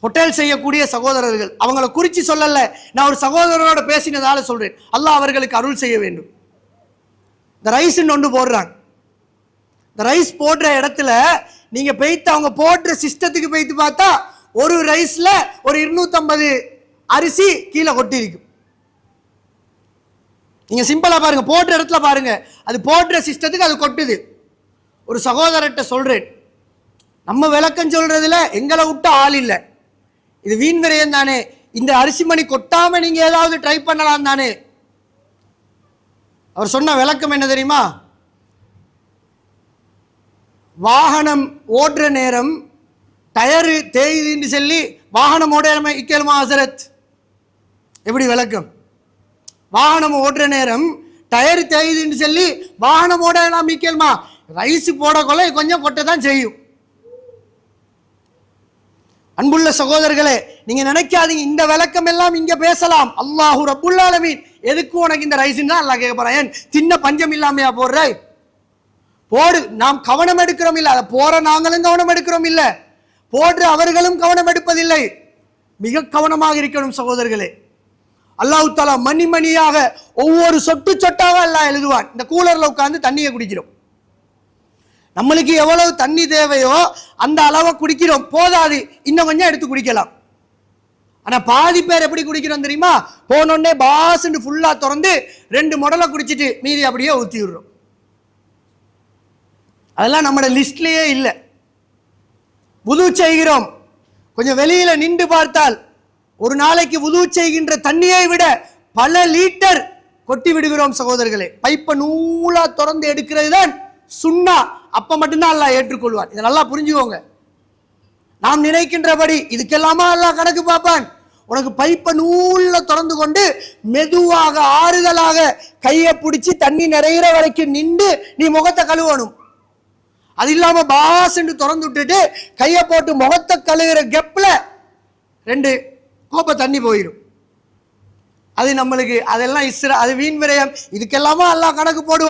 Hotel செய்யக்கூடிய சகோதரர்கள், அவங்கள குறித்து சொல்லல, நான் ஒரு சகோதரரோட பேசினதால சொல்றேன். அல்லாஹ் அவர்களுக்கு அருள் செய்ய வேண்டும். இந்த ரைஸ் ஒன்று போடுறாங்க. இந்த ரைஸ் போடுற இடத்துல நீங்க போய்த்து அவங்க போடுற சிஸ்டத்துக்கு போய்த்து பார்த்தா ஒரு ரைஸ்ல ஒரு 250 அரிசி கீழே கொட்டி இருக்கும். நீங்க சிம்பிளா பாருங்க, போடுற இடத்துல பாருங்க, அது போடுற சிஸ்டத்துக்கு அது கொட்டுது. ஒரு சகோதரர்கிட்ட சொல்றேன், நம்ம விளக்கம் சொல்றதுல எங்களை விட்டு ஆள் இல்லை, இது வீண் விரயம் தானே, இந்த அரிசி மணி கொட்டாம நீங்க ஏதாவது ட்ரை பண்ணலாம் தானே. அவர் சொன்ன விளக்கம் என்ன தெரியுமா? வாகனம் ஓடுற நேரம் டயரு தேயுதுன்னு சொல்லி வாகனம் ஓட இக்கேலுமா ஹசரத்? எப்படி விளக்கம்? வாகனம் ஓடுற நேரம் டயரு தேயுதுன்னு சொல்லி வாகனம் ஓட இக்கேலுமா? ரைஸ் போடக்கொள்ள கொஞ்சம் கொட்ட தான் செய்யும். அன்புள்ள சகோதரர்களே, நீங்க நினைக்காதீங்க இந்த விளக்கம் எல்லாம் இங்க பேசலாம். அல்லாஹு ரப்புல் ஆலமீன் எதுக்கு உனக்கு இந்த ரைஸ்ன்னு தான் அல்லாஹ் கேட்க போறான். தின்ன பஞ்சம் இல்லாமையா போடுற? போடு, நாம் கவனம் எடுக்கிறோம் இல்ல, அதை போற நாங்களும் கவனம் எடுக்கிறோம் இல்ல, போடுற அவர்களும் கவனம் எடுப்பதில்லை. மிக கவனமாக இருக்கணும் சகோதரர்களே. அல்லாஹ் தஆலா மணி மணியாக ஒவ்வொரு சொட்டு சொட்டாக அல்லாஹ் எழுதுவான். இந்த கூலர்ல உட்கார்ந்து தண்ணியை குடிக்கிறோம், நம்மளுக்கு எவ்வளவு தண்ணி தேவையோ அந்த அளவை குடிக்கிறோம், போதாது, இன்னும் கொஞ்சம் எடுத்து குடிக்கலாம். ஆனா பாதி பேர் எப்படி குடிக்கிறோம் தெரியுமா? போனோடனே பாஸ்ன்னு ஃபுல்லா திறந்து 2 முடலை குடிச்சிட்டு மீதி அப்படியே ஊற்றி விடுறோம். அதெல்லாம் நம்மளோட லிஸ்ட்லயே இல்லை. வுது செய்கிறோம், கொஞ்சம் வெளியில நின்று பார்த்தால் ஒரு நாளைக்கு வுது செய்கின்ற தண்ணியை விட பல லிட்டர் கொட்டி விடுகிறோம் சகோதரர்களே. பைப்பை நூலா திறந்து எடுக்கிறது தான் சுன்னா. அப்ப மட்டும்தான் அல்லாஹ் ஏற்றுக்கொள்வான். இதை நல்லா புரிஞ்சுக்கோங்க. நாம் நினைக்கின்றபடி இதுக்கெல்லாமா அல்லாஹ் கணக்கு பார்ப்பான்? உனக்கு பைப்பை நூல்ல திறந்து கொண்டு மெதுவாக ஆறுதலாக கையை பிடிச்சி தண்ணி நிறைகிற வரைக்கும் நின்று நீ முகத்தை கழுவணும். அது இல்லாம பாஸ்ன்னு திறந்து விட்டுட்டு கையை போட்டு முகத்தை கழுவுற கெப்ல 2 கோப்பை தண்ணி போயிடும். அது நம்மளுக்கு அதெல்லாம் அது வீண் விரயம். இதுக்கெல்லாமா அல்லாஹ் கணக்கு போடுவான்.